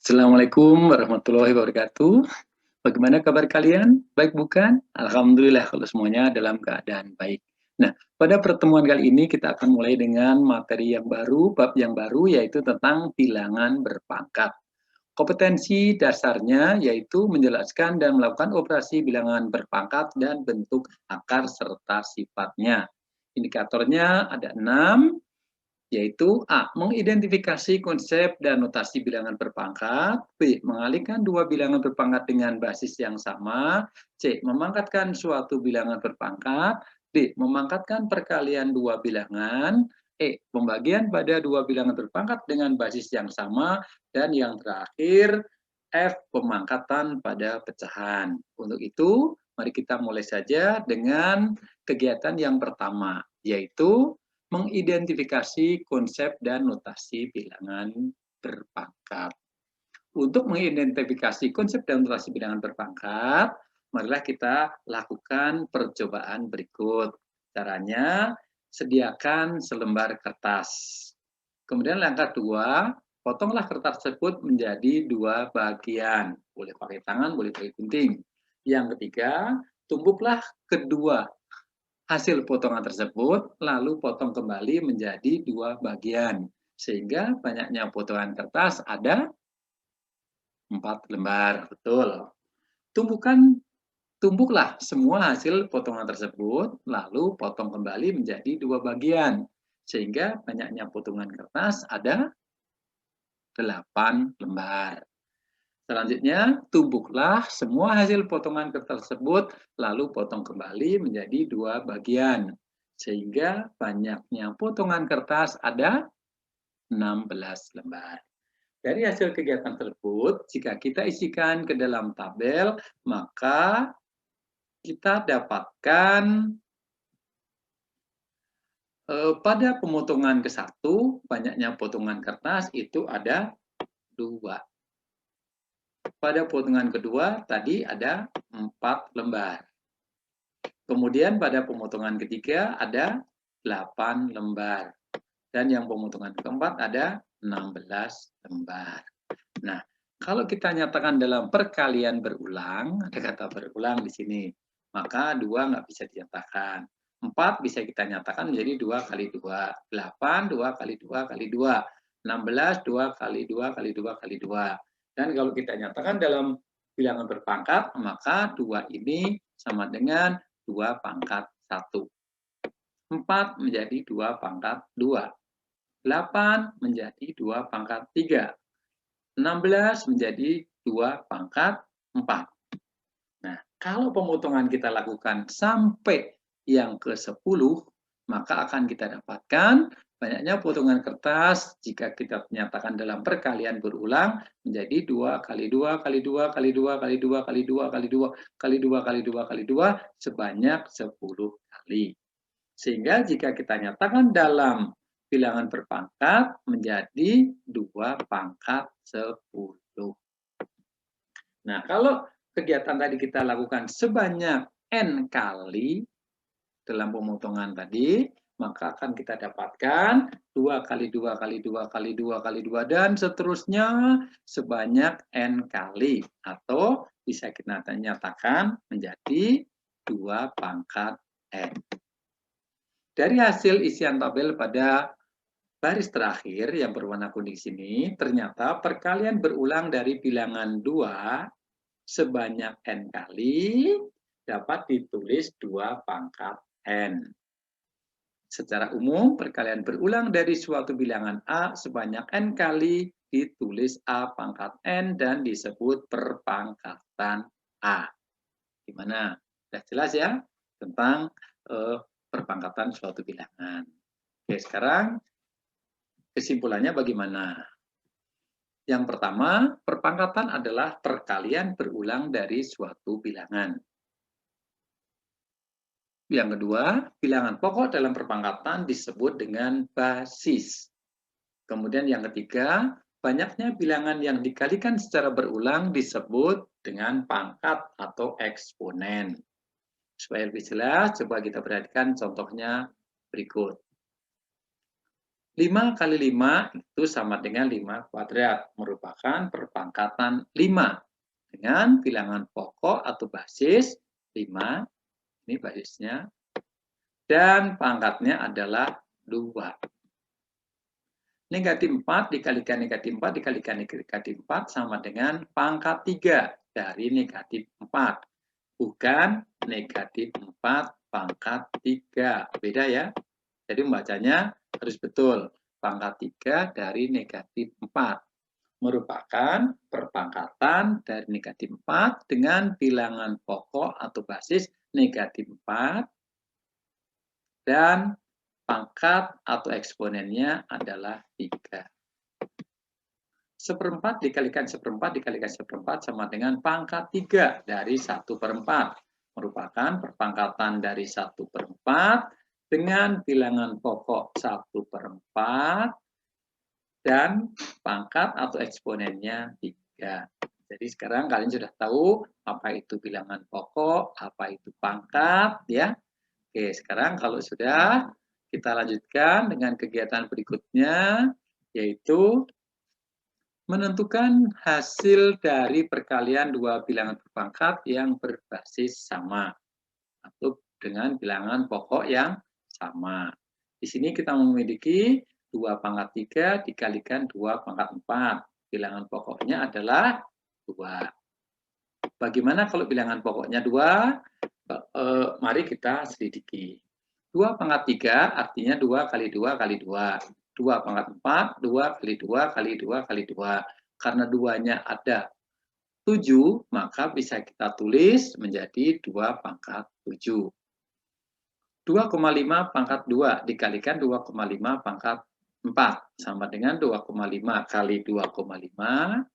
Assalamualaikum warahmatullahi wabarakatuh. Bagaimana kabar kalian? Baik bukan? Alhamdulillah kalau semuanya dalam keadaan baik. Nah, pada pertemuan kali ini kita akan mulai dengan materi yang baru, bab yang baru yaitu tentang bilangan berpangkat. Kompetensi dasarnya yaitu menjelaskan dan melakukan operasi bilangan berpangkat dan bentuk akar serta sifatnya. Indikatornya ada 6, yaitu A. Mengidentifikasi konsep dan notasi bilangan berpangkat. B. Mengalihkan dua bilangan berpangkat dengan basis yang sama. C. Memangkatkan suatu bilangan berpangkat. D. Memangkatkan perkalian dua bilangan. E. Pembagian pada dua bilangan berpangkat dengan basis yang sama. Dan yang terakhir, F. Pemangkatan pada pecahan. Untuk itu, mari kita mulai saja dengan kegiatan yang pertama, yaitu mengidentifikasi konsep dan notasi bilangan berpangkat. Untuk mengidentifikasi konsep dan notasi bilangan berpangkat, marilah kita lakukan percobaan berikut. Caranya, sediakan selembar kertas. Kemudian langkah 2, potonglah kertas tersebut menjadi dua bagian. Boleh pakai tangan, boleh pakai gunting. Yang ketiga, tumbuklah kedua hasil potongan tersebut, lalu potong kembali menjadi dua bagian. Sehingga banyaknya potongan kertas ada 4 lembar. Betul. Tumbuklah semua hasil potongan tersebut, lalu potong kembali menjadi dua bagian. Sehingga banyaknya potongan kertas ada 8 lembar. Selanjutnya, tumbuklah semua hasil potongan kertas tersebut, lalu potong kembali menjadi dua bagian. Sehingga banyaknya potongan kertas ada 16 lembar. Dari hasil kegiatan tersebut, jika kita isikan ke dalam tabel, maka kita dapatkan pada pemotongan ke-1, banyaknya potongan kertas itu ada 2. Pada potongan kedua tadi ada 4 lembar. Kemudian pada pemotongan ketiga ada 8 lembar. Dan yang pemotongan keempat ada 16 lembar. Nah, kalau kita nyatakan dalam perkalian berulang, ada kata berulang di sini, maka 2 nggak bisa dinyatakan. 4 bisa kita nyatakan menjadi 2 kali 2. 8, 2 kali 2 kali 2. 16, 2 kali 2 kali 2 kali 2. Dan kalau kita nyatakan dalam bilangan berpangkat, maka 2 ini sama dengan 2 pangkat 1. 4 menjadi 2 pangkat 2. 8 menjadi 2 pangkat 3. 16 menjadi 2 pangkat 4. Nah, kalau pemotongan kita lakukan sampai yang ke-10, maka akan kita dapatkan banyaknya potongan kertas jika kita nyatakan dalam perkalian berulang menjadi 2 kali 2 kali 2 kali 2 kali 2 kali 2 kali 2 kali 2 kali 2 kali 2 sebanyak 10 kali. Sehingga jika kita nyatakan dalam bilangan berpangkat menjadi 2 pangkat 10. Nah, kalau kegiatan tadi kita lakukan sebanyak N kali dalam pemotongan tadi, maka akan kita dapatkan 2 kali 2 kali 2 kali 2 kali 2 dan seterusnya sebanyak N kali. Atau bisa kita nyatakan menjadi 2 pangkat N. Dari hasil isian tabel pada baris terakhir yang berwarna kuning sini, ternyata perkalian berulang dari bilangan 2 sebanyak N kali dapat ditulis 2 pangkat N. Secara umum, perkalian berulang dari suatu bilangan A sebanyak N kali ditulis A pangkat N dan disebut perpangkatan A. Gimana? Sudah jelas ya tentang perpangkatan suatu bilangan. Oke, sekarang kesimpulannya bagaimana? Yang pertama, perpangkatan adalah perkalian berulang dari suatu bilangan. Yang kedua, bilangan pokok dalam perpangkatan disebut dengan basis. Kemudian yang ketiga, banyaknya bilangan yang dikalikan secara berulang disebut dengan pangkat atau eksponen. Supaya lebih jelas, coba kita perhatikan contohnya berikut. 5 kali 5 itu sama dengan 5 kuadrat, merupakan perpangkatan 5 dengan bilangan pokok atau basis 5, ini basisnya, dan pangkatnya adalah 2. Negatif 4 dikalikan negatif 4 dikalikan negatif 4 sama dengan pangkat 3 dari negatif 4. Bukan negatif 4 pangkat 3. Beda ya. Jadi membacanya harus betul. Pangkat 3 dari negatif 4. Merupakan perpangkatan dari negatif 4 dengan bilangan pokok atau basis negatif 4. Dan pangkat atau eksponennya adalah 3. Seperempat dikalikan seperempat dikalikan seperempat sama dengan pangkat 3 dari 1/4. Merupakan perpangkatan dari 1/4 dengan bilangan pokok 1/4 dan pangkat atau eksponennya 3. Jadi sekarang kalian sudah tahu apa itu bilangan pokok, apa itu pangkat ya. Oke, sekarang kalau sudah, kita lanjutkan dengan kegiatan berikutnya, yaitu menentukan hasil dari perkalian dua bilangan berpangkat yang berbasis sama atau dengan bilangan pokok yang sama. Di sini kita memiliki 2 pangkat 3 dikalikan 2 pangkat 4. Bilangan pokoknya adalah 2. Bagaimana kalau bilangan pokoknya 2? Mari kita selidiki. 2 pangkat 3 artinya 2 kali 2 kali 2. 2 pangkat 4, 2 kali 2 kali 2 kali 2. Karena 2-nya ada 7, maka bisa kita tulis menjadi 2 pangkat 7. 2,5 pangkat 2 dikalikan 2,5 pangkat 4 sama dengan 2,5 kali 2,5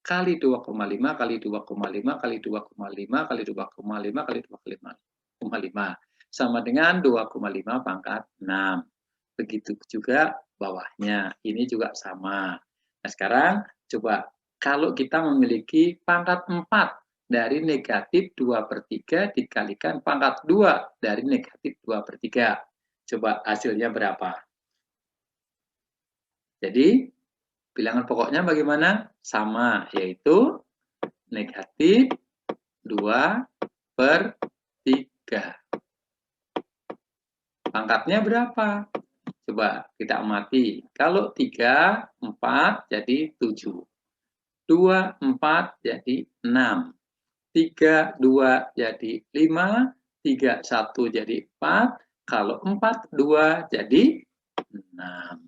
kali 2,5 kali 2,5 kali 2,5 kali 2,5 kali 2,5 sama dengan 2,5 pangkat 6. Begitu juga bawahnya, ini juga sama. Nah sekarang coba kalau kita memiliki pangkat 4 dari negatif 2/3 dikalikan pangkat 2 dari negatif 2/3. Coba hasilnya berapa? Jadi bilangan pokoknya bagaimana? Sama, yaitu negatif 2/3. Pangkatnya berapa? Coba kita amati. Kalau 3, 4 jadi 7. 2, 4 jadi 6. 3, 2 jadi 5. 3, 1 jadi 4. Kalau 4, 2 jadi 6.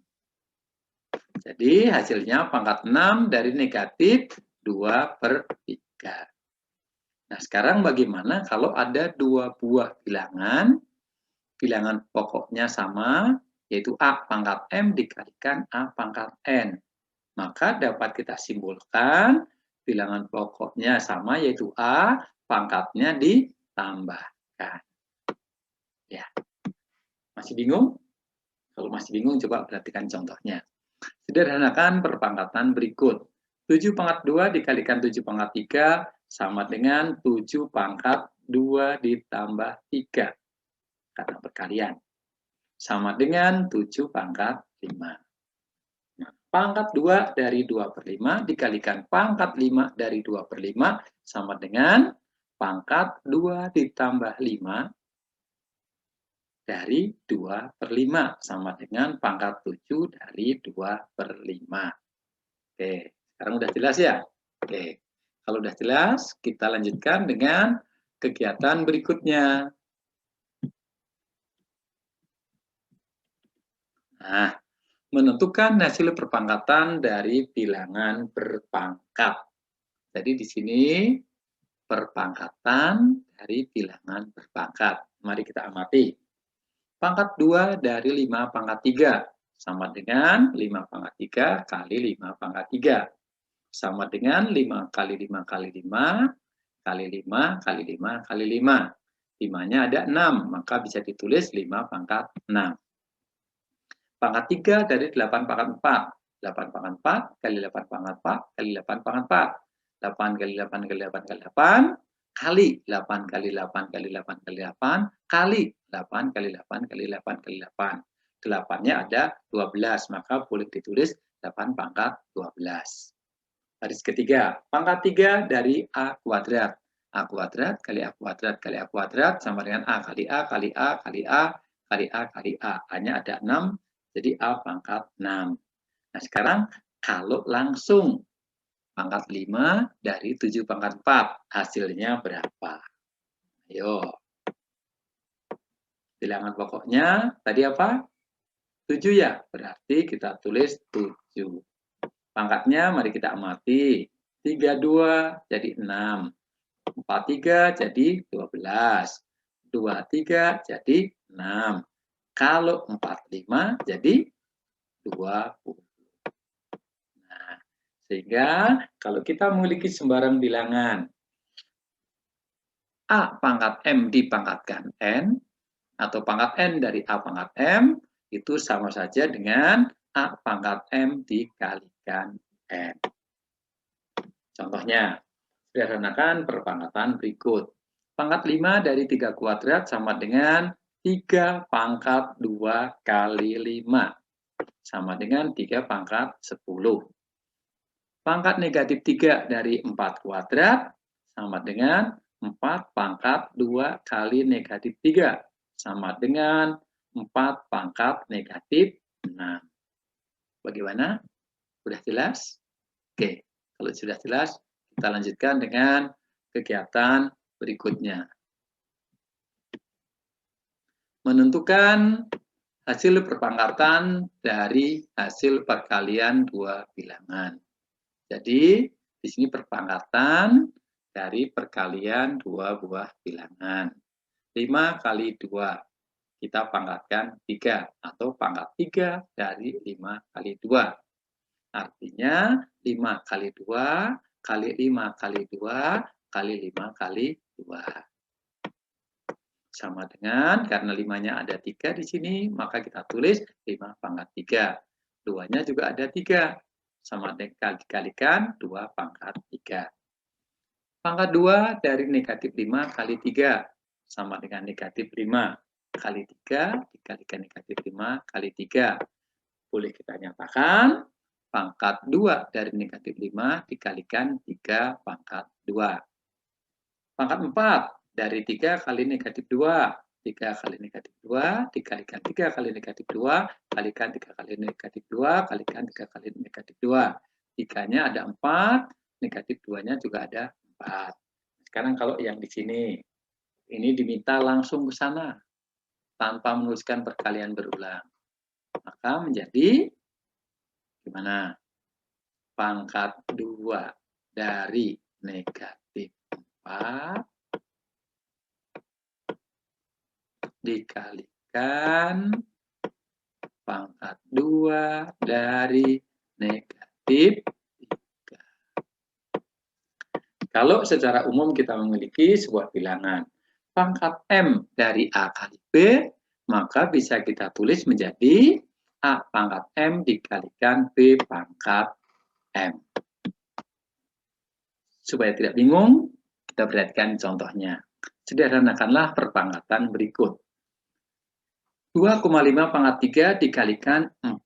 Jadi hasilnya pangkat 6 dari negatif 2/3. Nah sekarang bagaimana kalau ada dua buah bilangan, bilangan pokoknya sama, yaitu A pangkat M dikalikan A pangkat N. Maka dapat kita simpulkan bilangan pokoknya sama, yaitu A, pangkatnya ditambahkan. Ya, masih bingung? Kalau masih bingung, coba perhatikan contohnya. Sederhanakan perpangkatan berikut. 7 pangkat 2 dikalikan 7 pangkat 3 sama dengan 7 pangkat 2 ditambah 3. Karena perkalian. Sama dengan 7 pangkat 5. Nah, pangkat 2 dari 2/5 dikalikan pangkat 5 dari 2/5 sama dengan pangkat 2 ditambah 5 dari 2/5 sama dengan pangkat 7 dari 2/5. Oke, sekarang udah jelas ya? Oke, kalau udah jelas, kita lanjutkan dengan kegiatan berikutnya. Nah, menentukan hasil perpangkatan dari bilangan berpangkat. Jadi di sini perpangkatan dari bilangan berpangkat. Mari kita amati. Pangkat 2 dari 5 pangkat 3 sama dengan 5 pangkat 3 kali 5 pangkat 3. Sama dengan 5 kali 5 kali 5 kali 5 kali 5 kali 5. 5-nya ada 6, maka bisa ditulis 5 pangkat 6. Pangkat 3 dari 8 pangkat 4. 8 pangkat 4 kali 8 pangkat 4 kali 8 pangkat 4. 8 kali 8 kali 8 kali 8 kali 8 kali 8 kali 8 kali 8 kali 8 kali 8 kali 8 kali 8. 8-nya ada 12, maka boleh ditulis 8 pangkat 12. Baris ketiga, pangkat 3 dari A kuadrat. A kuadrat kali A kuadrat kali A kuadrat sama dengan A kali A kali A kali A kali A kali A. A-nya ada 6, jadi A pangkat 6. Nah sekarang kalau langsung pangkat 5 dari 7 pangkat 4, hasilnya berapa? Ayo. Bilangan pokoknya tadi apa? 7 ya, berarti kita tulis 7. Pangkatnya mari kita amati. 32 jadi 6. 43 jadi 12. 23 jadi 6. Kalau 45 jadi 20. Nah, sehingga kalau kita memiliki sembarang bilangan A pangkat M dipangkatkan N, atau pangkat N dari A pangkat M, itu sama saja dengan A pangkat M dikalikan N. Contohnya, sederhanakan perpangkatan berikut. Pangkat 5 dari 3 kuadrat sama dengan 3 pangkat 2 kali 5. Sama dengan 3 pangkat 10. Pangkat negatif 3 dari 4 kuadrat sama dengan 4 pangkat 2 kali negatif 3. Sama dengan 4 pangkat negatif 6. Bagaimana? Sudah jelas? Oke, kalau sudah jelas, kita lanjutkan dengan kegiatan berikutnya. Menentukan hasil perpangkatan dari hasil perkalian dua bilangan. Jadi, di sini perpangkatan dari perkalian dua buah bilangan. 5 kali 2, kita pangkatkan 3, atau pangkat 3 dari 5 kali 2. Artinya 5 kali 2 kali 5 kali 2 kali 5 kali 2. Sama dengan, karena 5-nya ada 3 di sini, maka kita tulis 5 pangkat 3. 2-nya juga ada 3. Sama dengan dikalikan 2 pangkat 3. Pangkat 2 dari negatif 5 kali 3. Sama dengan negatif 5 kali 3 dikalikan negatif 5 kali 3. Boleh kita nyatakan pangkat 2 dari negatif 5 dikalikan 3 pangkat 2. Pangkat 4 dari 3 kali negatif 2. 3 kali negatif 2 dikalikan 3 kali negatif 2 kalikan 3 kali negatif 2 kalikan 3 kali negatif 2. 3-nya ada 4, negatif 2-nya juga ada 4. Sekarang kalau yang di sini, ini diminta langsung ke sana tanpa menuliskan perkalian berulang. Maka menjadi gimana? Pangkat 2 dari negatif 4 dikalikan pangkat 2 dari negatif 3. Kalau secara umum kita memiliki sebuah bilangan pangkat M dari A kali B, maka bisa kita tulis menjadi A pangkat M dikalikan B pangkat M. Supaya tidak bingung, kita perhatikan contohnya. Sederhanakanlah perpangkatan berikut. 2,5 pangkat 3 dikalikan 4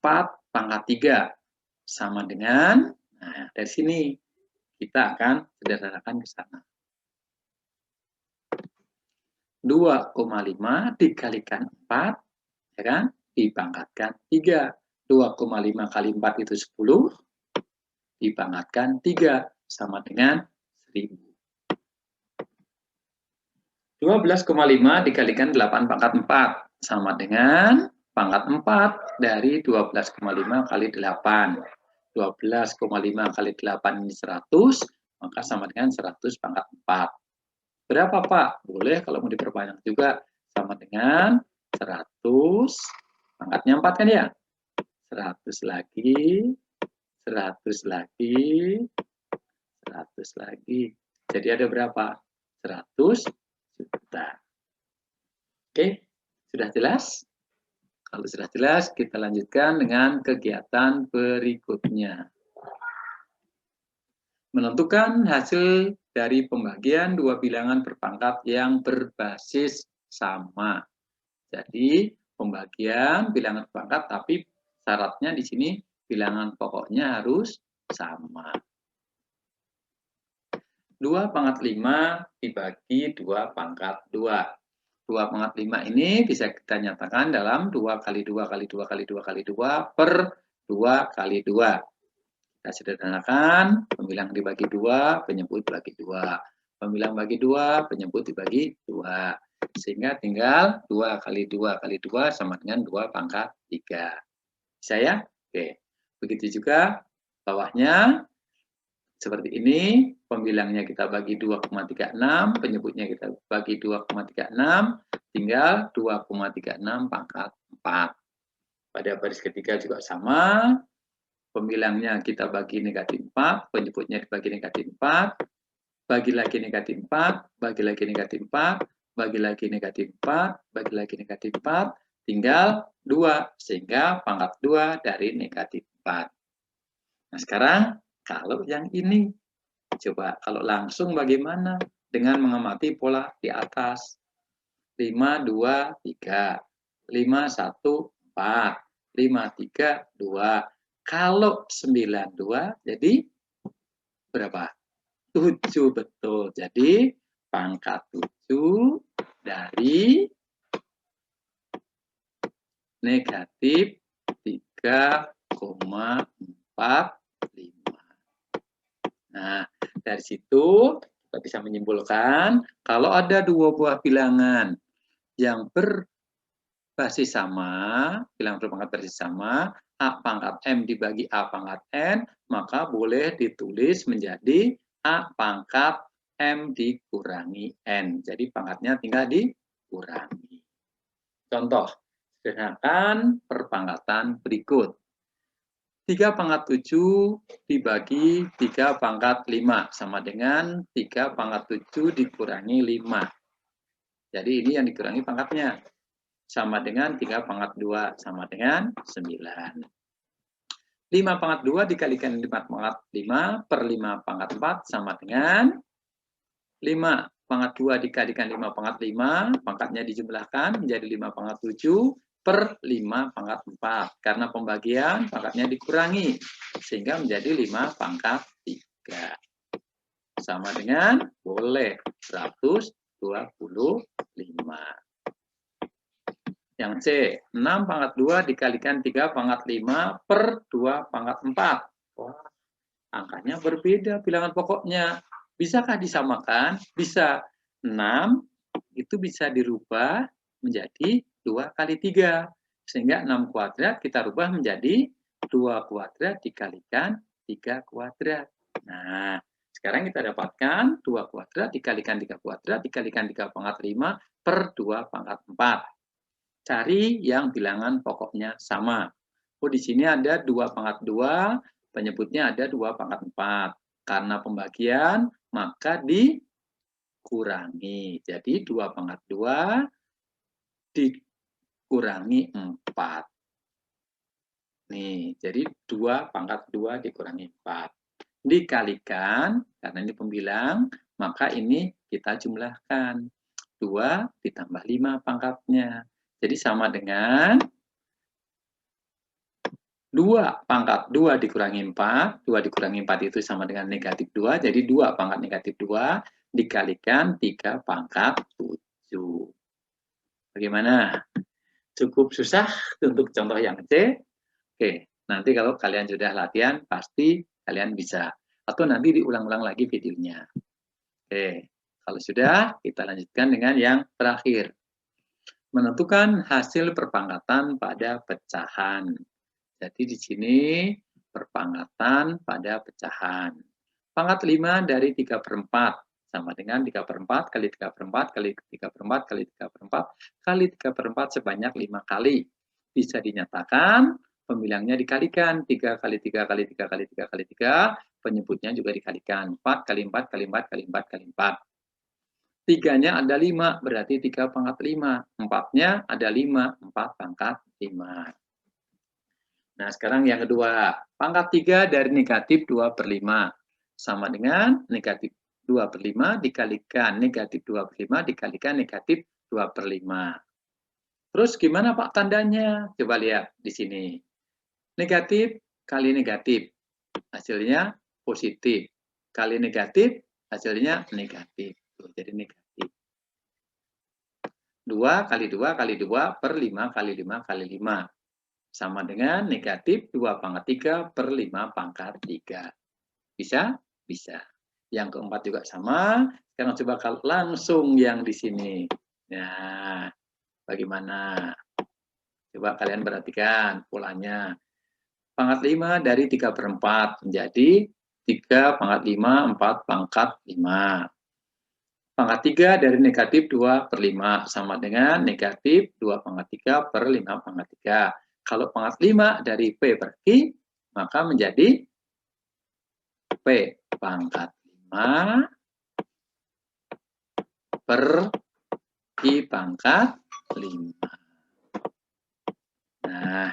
pangkat 3. Sama dengan, nah dari sini kita akan sederhanakan ke sana. 2,5 dikalikan 4, ya kan? Dipangkatkan 3. 2,5 kali 4 itu 10, dipangkatkan 3, sama dengan 1000. 12,5 dikalikan 8 pangkat 4, sama dengan pangkat 4 dari 12,5 kali 8. 12,5 kali 8 ini 100, maka sama dengan 100 pangkat 4. Berapa Pak? Boleh kalau mau diperbanyak juga, sama dengan 100, pangkatnya 4 kan ya? 100 lagi, 100 lagi, 100 lagi. Jadi ada berapa? 100 juta. Oke, sudah jelas? Kalau sudah jelas, kita lanjutkan dengan kegiatan berikutnya. Menentukan hasil dari pembagian dua bilangan berpangkat yang berbasis sama. Jadi, pembagian, bilangan pangkat, tapi syaratnya di sini bilangan pokoknya harus sama. 2 pangkat 5 dibagi 2 pangkat 2. 2 pangkat 5 ini bisa kita nyatakan dalam 2 kali 2 kali 2 kali 2 kali 2 per 2 kali 2. Kita sederhanakan, pembilang dibagi 2, penyebut bagi 2. Pembilang bagi 2, penyebut dibagi 2. Sehingga tinggal 2 kali 2 kali 2 sama dengan 2 pangkat 3. Bisa ya? Oke. Begitu juga bawahnya. Seperti ini, pembilangnya kita bagi 2,36, penyebutnya kita bagi 2,36, tinggal 2,36 pangkat 4. Pada baris ketiga juga sama, pembilangnya kita bagi negatif 4, penyebutnya dibagi negatif 4, bagi lagi negatif 4, bagi lagi negatif 4, bagi lagi negatif 4, bagi lagi negatif 4, tinggal 2, sehingga pangkat 2 dari negatif 4. Nah sekarang, kalau yang ini, coba kalau langsung bagaimana? Dengan mengamati pola di atas. 5, 2, 3. 5, 1, 4. 5, 3, 2. Kalau 9, 2, jadi berapa? 7, betul. Jadi pangkat 7 dari negatif 3,45. Nah, dari situ kita bisa menyimpulkan kalau ada dua buah bilangan yang berbasis sama, bilangan berpangkat basis sama, A pangkat M dibagi A pangkat N, maka boleh ditulis menjadi A pangkat M dikurangi N. Jadi pangkatnya tinggal dikurangi. Contoh, sederhanakan perpangkatan berikut. 3 pangkat 7 dibagi 3 pangkat 5 sama dengan 3 pangkat 7 dikurangi 5. Jadi ini yang dikurangi pangkatnya. Sama dengan 3 pangkat 2 sama dengan 9. 5 pangkat 2 dikalikan 5 pangkat 5 per 5 pangkat 4 sama dengan 5 pangkat 2 dikalikan 5 pangkat 5, pangkatnya dijumlahkan menjadi 5 pangkat 7 per 5 pangkat 4. Karena pembagian pangkatnya dikurangi, sehingga menjadi 5 pangkat 3. Sama dengan boleh 125. Yang C, 6 pangkat 2 dikalikan 3 pangkat 5 per 2 pangkat 4. Wah, angkanya berbeda bilangan pokoknya. Bisakah disamakan? Bisa. 6 itu bisa dirubah menjadi 2 kali 3. Sehingga 6 kuadrat kita rubah menjadi 2 kuadrat dikalikan 3 kuadrat. Nah, sekarang kita dapatkan 2 kuadrat dikalikan 3 kuadrat dikalikan 3 pangkat 5 per 2 pangkat 4. Cari yang bilangan pokoknya sama. Oh, di sini ada 2 pangkat 2, penyebutnya ada 2 pangkat 4. Karena pembagian, maka dikurangi. Jadi 2 pangkat 2 dikurangi 4. Nih, jadi 2 pangkat 2 dikurangi 4. Dikalikan, karena ini pembilang, maka ini kita jumlahkan. 2 ditambah 5 pangkatnya. Jadi sama dengan 2 pangkat 2 dikurangi 4. 2 dikurangi 4 itu sama dengan negatif 2. Jadi 2 pangkat negatif 2 dikalikan 3 pangkat 7. Bagaimana? Cukup susah untuk contoh yang C? Oke, nanti kalau kalian sudah latihan, pasti kalian bisa. Atau nanti diulang-ulang lagi videonya. Oke, kalau sudah, kita lanjutkan dengan yang terakhir. Menentukan hasil perpangkatan pada pecahan. Jadi di sini perpangkatan pada pecahan. Pangkat 5 dari 3/4 sama dengan 3/4 kali 3/4 kali 3/4 kali 3/4 kali 3/4 sebanyak 5 kali. Bisa dinyatakan, pembilangnya dikalikan 3 kali 3 kali 3 kali 3 kali 3, penyebutnya juga dikalikan 4 kali 4 kali 4 kali 4 kali 4. 3-nya ada 5, berarti 3 pangkat 5. 4-nya ada 5, 4 pangkat 5. Nah, sekarang yang kedua. Pangkat 3 dari negatif 2/5. Sama dengan negatif 2/5 dikalikan negatif 2/5 dikalikan negatif 2/5. Terus gimana Pak tandanya? Coba lihat di sini. Negatif kali negatif, hasilnya positif. Kali negatif, hasilnya negatif. Tuh, jadi negatif. 2 kali 2 kali 2 per 5 kali 5 kali 5. Sama dengan negatif 2 pangkat 3 per 5 pangkat 3. Bisa? Bisa. Yang keempat juga sama. Sekarang coba kalau langsung yang di sini. Nah, bagaimana? Coba kalian perhatikan polanya. Pangkat 5 dari 3 per 4 menjadi 3 pangkat 5, 4 pangkat 5. Pangkat 3 dari negatif 2 per 5 sama dengan negatif 2 pangkat 3 per 5 pangkat 3. Kalau pangkat 5 dari P per Q, maka menjadi P pangkat 5 per Q pangkat 5. Nah,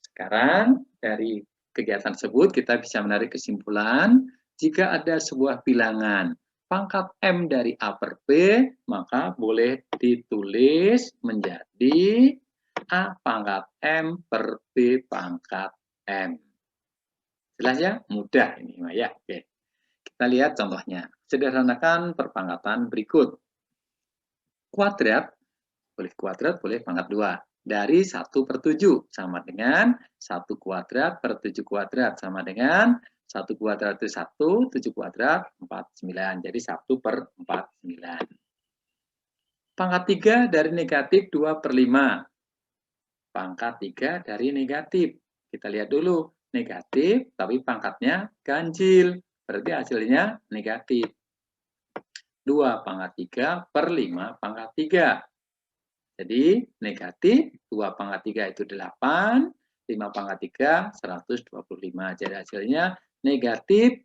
sekarang dari kegiatan tersebut kita bisa menarik kesimpulan jika ada sebuah bilangan pangkat M dari A per B, maka boleh ditulis menjadi A pangkat M per B pangkat M. Jelas ya? Mudah ini ya. Oke. Kita lihat contohnya. Sederhanakan perpangkatan berikut. Kuadrat, boleh pangkat 2. Dari 1 per 7 sama dengan 1 kuadrat per 7 kuadrat sama dengan 1 kuadrat itu 1, 7 kuadrat 49. Jadi 1 per 49. Pangkat 3 dari negatif 2 per 5. Pangkat 3 dari negatif. Kita lihat dulu. Negatif, tapi pangkatnya ganjil. Berarti hasilnya negatif. 2 pangkat 3 per 5 pangkat 3. Jadi negatif 2 pangkat 3 itu 8, 5 pangkat 3 125. Jadi hasilnya negatif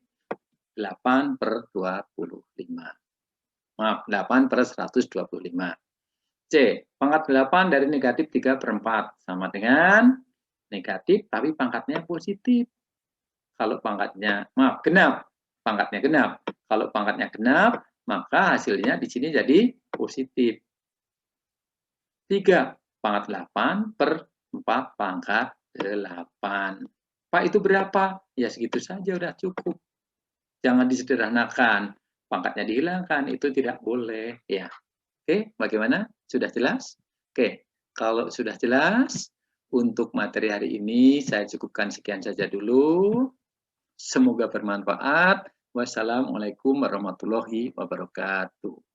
8 per 25. Maaf, 8 per 125. C, pangkat 8 dari negatif 3 per 4. Sama dengan negatif, tapi pangkatnya positif. Kalau pangkatnya, maaf, genap. Pangkatnya genap. Kalau pangkatnya genap, maka hasilnya di sini jadi positif. 3 pangkat 8 per 4 pangkat 8. Pak, itu berapa? Ya segitu saja udah cukup. Jangan disederhanakan. Pangkatnya dihilangkan, itu tidak boleh. Ya. Oke, bagaimana? Sudah jelas? Oke, kalau sudah jelas, untuk materi hari ini saya cukupkan sekian saja dulu. Semoga bermanfaat. Wassalamualaikum warahmatullahi wabarakatuh.